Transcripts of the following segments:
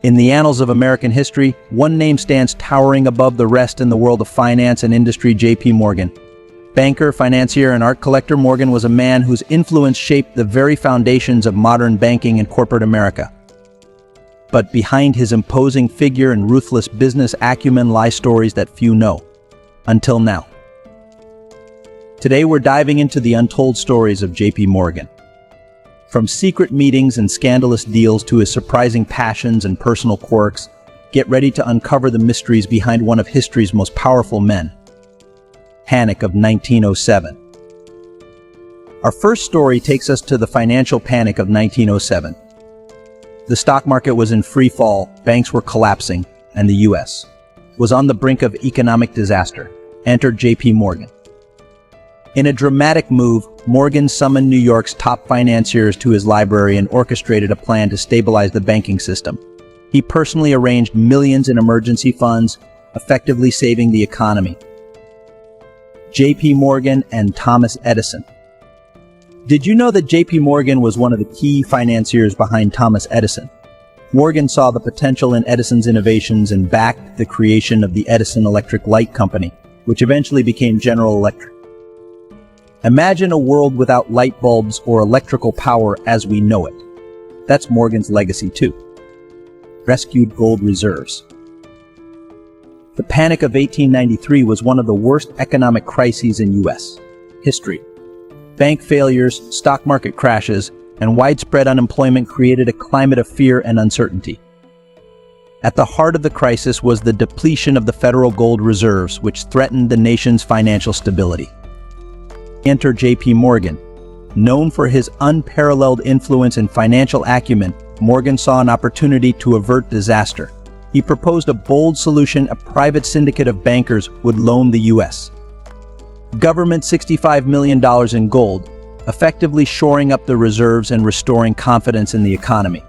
In the annals of American history, one name stands towering above the rest in the world of finance and industry: J.P.Morgan. Banker, financier, and art collector, Morgan was a man whose influence shaped the very foundations of modern banking and corporate America. But behind his imposing figure and ruthless business acumen lie stories that few know. Until now. Today we're diving into the untold stories of J.P.Morgan. From secret meetings and scandalous deals to his surprising passions and personal quirks, get ready to uncover the mysteries behind one of history's most powerful men. Panic of 1907. Our first story takes us to the financial panic of 1907. The stock market was in free fall, banks were collapsing, and the U.S. was on the brink of economic disaster. Enter J.P.Morgan. In a dramatic move, Morgan summoned New York's top financiers to his library and orchestrated a plan to stabilize the banking system. He personally arranged millions in emergency funds, effectively saving the economy. J.P.Morgan and Thomas Edison. Did you know that J.P.Morgan was one of the key financiers behind Thomas Edison? Morgan saw the potential in Edison's innovations and backed the creation of the Edison Electric Light Company, which eventually became General Electric. Imagine a world without light bulbs or electrical power as we know it. That's Morgan's legacy too. Rescued gold reserves. The Panic of 1893 was one of the worst economic crises in U.S. history. Bank failures, stock market crashes, and widespread unemployment created a climate of fear and uncertainty. At the heart of the crisis was the depletion of the federal gold reserves, which threatened the nation's financial stability. Enter J.P.Morgan. Known for his unparalleled influence and financial acumen, Morgan saw an opportunity to avert disaster. He proposed a bold solution: a private syndicate of bankers would loan the U.S. government $65 million in gold, effectively shoring up the reserves and restoring confidence in the economy.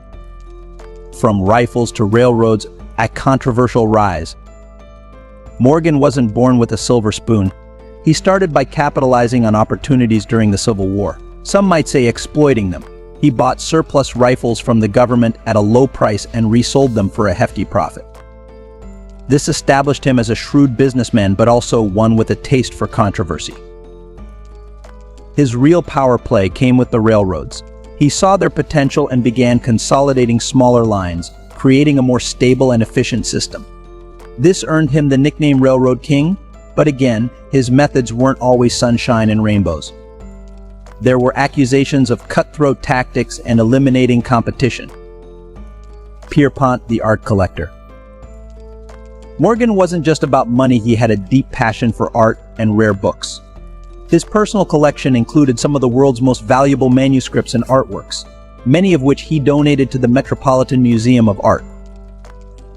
From rifles to railroads, a controversial rise. Morgan wasn't born with a silver spoon. He started by capitalizing on opportunities during the Civil War. Some might say exploiting them. He bought surplus rifles from the government at a low price and resold them for a hefty profit. This established him as a shrewd businessman, but also one with a taste for controversy. His real power play came with the railroads. He saw their potential and began consolidating smaller lines, creating a more stable and efficient system. This earned him the nickname Railroad King, but again, his methods weren't always sunshine and rainbows. There were accusations of cutthroat tactics and eliminating competition. Pierpont, the art collector. Morgan wasn't just about money, he had a deep passion for art and rare books. His personal collection included some of the world's most valuable manuscripts and artworks, many of which he donated to the Metropolitan Museum of Art.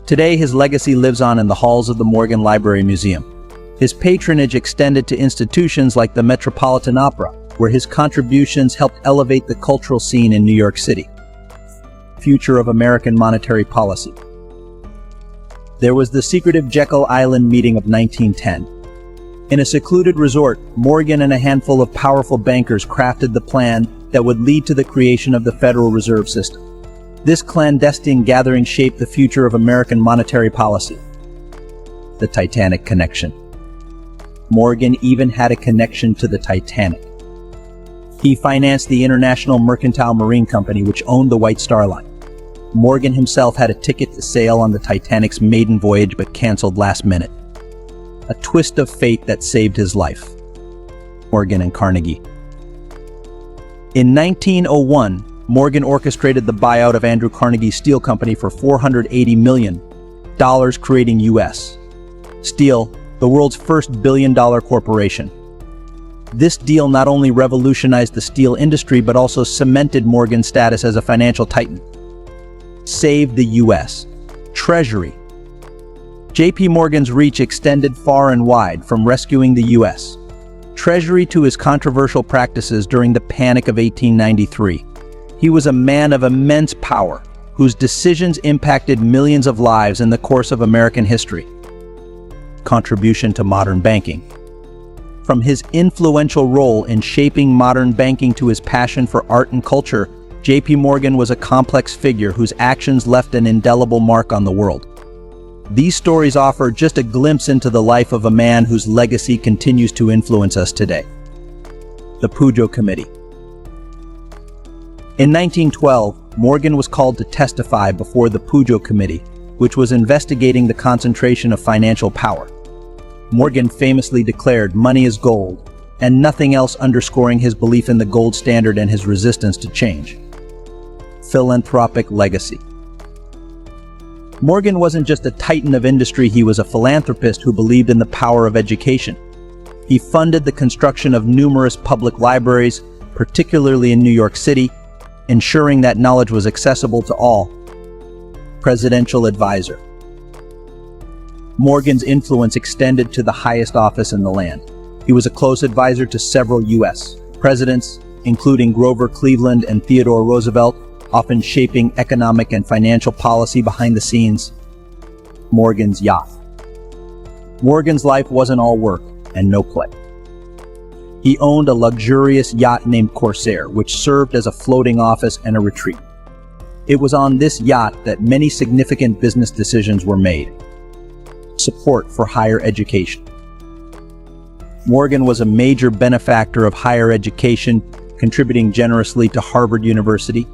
Today, his legacy lives on in the halls of the Morgan Library Museum. His patronage extended to institutions like the Metropolitan Opera, where his contributions helped elevate the cultural scene in New York City. Future of American monetary policy. There was the secretive Jekyll Island meeting of 1910. In a secluded resort, Morgan and a handful of powerful bankers crafted the plan that would lead to the creation of the Federal Reserve System. This clandestine gathering shaped the future of American monetary policy. The Titanic connection. Morgan even had a connection to the Titanic. He financed the International Mercantile Marine Company, which owned the White Star Line. Morgan himself had a ticket to sail on the Titanic's maiden voyage but canceled last minute. A twist of fate that saved his life. Morgan and Carnegie. In 1901, Morgan orchestrated the buyout of Andrew Carnegie's steel company for $480 million, creating U.S. Steel, the world's first billion-dollar corporation. This deal not only revolutionized the steel industry but also cemented Morgan's status as a financial titan. Saved the U.S. Treasury. J.P.Morgan's reach extended far and wide, from rescuing the U.S. Treasury to his controversial practices during the Panic of 1893. He was a man of immense power, whose decisions impacted millions of lives in the course of American history. Contribution to modern banking. From his influential role in shaping modern banking to his passion for art and culture, J.P.Morgan was a complex figure whose actions left an indelible mark on the world. These stories offer just a glimpse into the life of a man whose legacy continues to influence us today. The Pujo Committee. In 1912, Morgan was called to testify before the Pujo Committee, which was investigating the concentration of financial power. Morgan famously declared, "Money is gold," and nothing else, underscoring his belief in the gold standard and his resistance to change. Philanthropic legacy. Morgan wasn't just a titan of industry, he was a philanthropist who believed in the power of education. He funded the construction of numerous public libraries, particularly in New York City, ensuring that knowledge was accessible to all. Presidential advisor. Morgan's influence extended to the highest office in the land. He was a close advisor to several U.S. presidents, including Grover Cleveland and Theodore Roosevelt, often shaping economic and financial policy behind the scenes. Morgan's yacht. Morgan's life wasn't all work and no play. He owned a luxurious yacht named Corsair, which served as a floating office and a retreat. It was on this yacht that many significant business decisions were made. Support for higher education. Morgan was a major benefactor of higher education, contributing generously to Harvard University.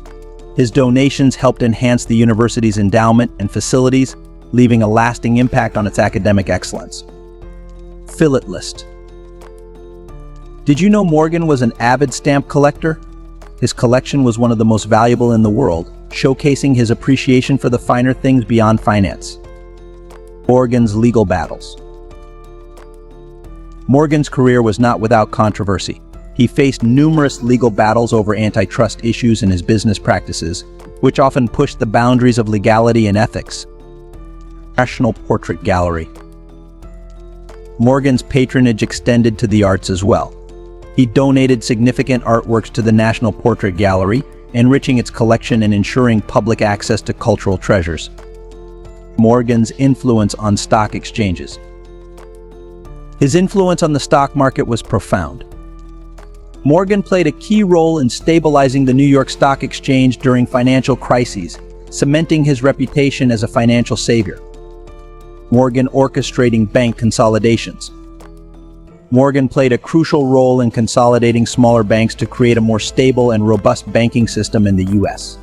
His donations helped enhance the university's endowment and facilities, leaving a lasting impact on its academic excellence. Fillet list. Did you know Morgan was an avid stamp collector? His collection was one of the most valuable in the world, showcasing his appreciation for the finer things beyond finance. Morgan's legal battles. Morgan's career was not without controversy. He faced numerous legal battles over antitrust issues in his business practices, which often pushed the boundaries of legality and ethics. National Portrait Gallery. Morgan's patronage extended to the arts as well. He donated significant artworks to the National Portrait Gallery, enriching its collection and ensuring public access to cultural treasures. Morgan's influence on stock exchanges. His influence on the stock market was profound. Morgan played a key role in stabilizing the New York Stock Exchange during financial crises, cementing his reputation as a financial savior. Morgan orchestrating bank consolidations. Morgan played a crucial role in consolidating smaller banks to create a more stable and robust banking system in the U.S.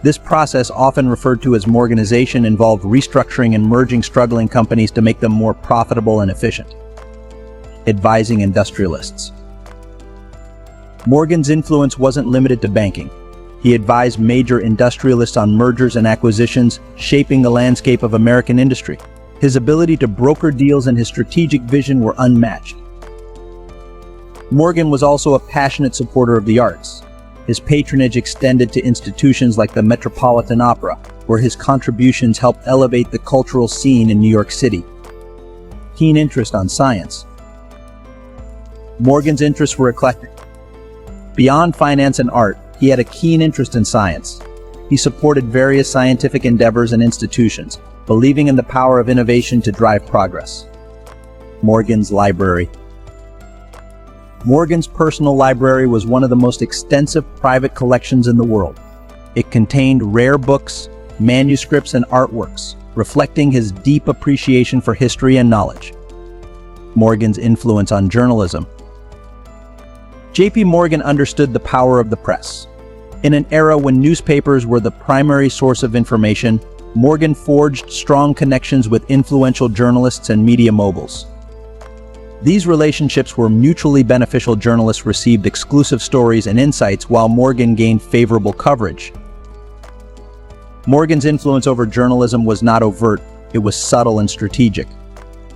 This process, often referred to as Morganization, involved restructuring and merging struggling companies to make them more profitable and efficient. Advising industrialists. Morgan's influence wasn't limited to banking. He advised major industrialists on mergers and acquisitions, shaping the landscape of American industry. His ability to broker deals and his strategic vision were unmatched. Morgan was also a passionate supporter of the arts. His patronage extended to institutions like the Metropolitan Opera, where his contributions helped elevate the cultural scene in New York City. Keen interest on science. Morgan's interests were eclectic. Beyond finance and art, he had a keen interest in science. He supported various scientific endeavors and institutions, believing in the power of innovation to drive progress. Morgan's library. Morgan's personal library was one of the most extensive private collections in the world. It contained rare books, manuscripts, and artworks, reflecting his deep appreciation for history and knowledge. Morgan's influence on journalism. J.P.Morgan understood the power of the press. In an era when newspapers were the primary source of information, Morgan forged strong connections with influential journalists and media moguls. These relationships were mutually beneficial. Journalists received exclusive stories and insights, while Morgan gained favorable coverage. Morgan's influence over journalism was not overt, it was subtle and strategic.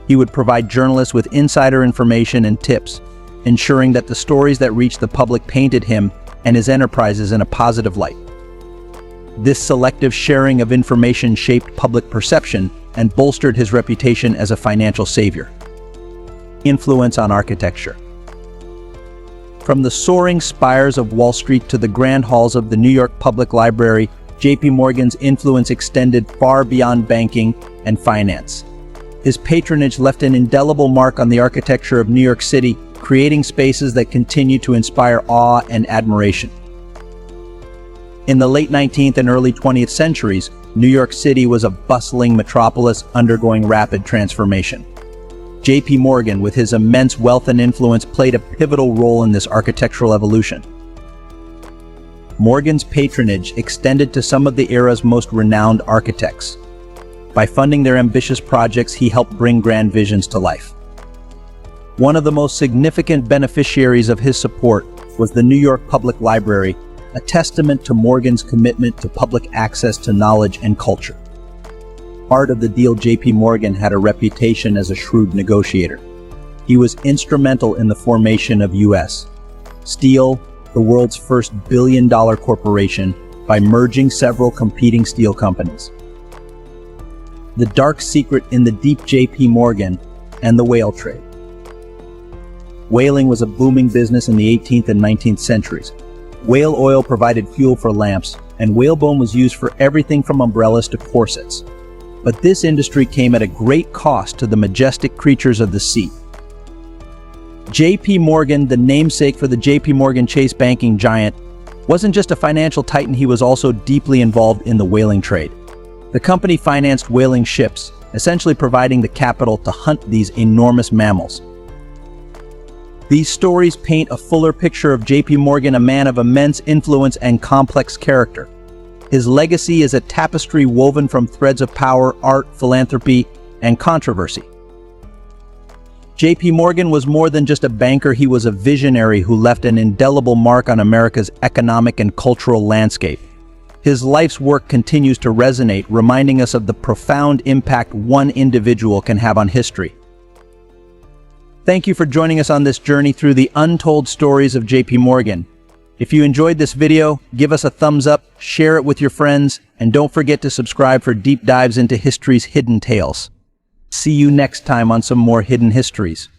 He would provide journalists with insider information and tips, ensuring that the stories that reached the public painted him and his enterprises in a positive light. This selective sharing of information shaped public perception and bolstered his reputation as a financial savior. Influence on architecture. From the soaring spires of Wall Street to the grand halls of the New York Public Library, J.P.Morgan's influence extended far beyond banking and finance. His patronage left an indelible mark on the architecture of New York City, creating spaces that continue to inspire awe and admiration. In the late 19th and early 20th centuries, New York City was a bustling metropolis undergoing rapid transformation. J.P.Morgan, with his immense wealth and influence, played a pivotal role in this architectural evolution. Morgan's patronage extended to some of the era's most renowned architects. By funding their ambitious projects, he helped bring grand visions to life. One of the most significant beneficiaries of his support was the New York Public Library, a testament to Morgan's commitment to public access to knowledge and culture. Part of the deal, J.P.Morgan had a reputation as a shrewd negotiator. He was instrumental in the formation of U.S. Steel, the world's first billion-dollar corporation, by merging several competing steel companies. The dark secret in the deep J.P.Morgan and the whale trade. Whaling was a booming business in the 18th and 19th centuries. Whale oil provided fuel for lamps, and whalebone was used for everything from umbrellas to corsets. But this industry came at a great cost to the majestic creatures of the sea. J.P.Morgan, the namesake for the J.P.Morgan Chase banking giant, wasn't just a financial titan, he was also deeply involved in the whaling trade. The company financed whaling ships, essentially providing the capital to hunt these enormous mammals. These stories paint a fuller picture of J.P.Morgan, a man of immense influence and complex character. His legacy is a tapestry woven from threads of power, art, philanthropy, and controversy. J.P.Morgan was more than just a banker, he was a visionary who left an indelible mark on America's economic and cultural landscape. His life's work continues to resonate, reminding us of the profound impact one individual can have on history. Thank you for joining us on this journey through the untold stories of J.P.Morgan. If you enjoyed this video, give us a thumbs up, share it with your friends, and don't forget to subscribe for deep dives into history's hidden tales. See you next time on some more hidden histories.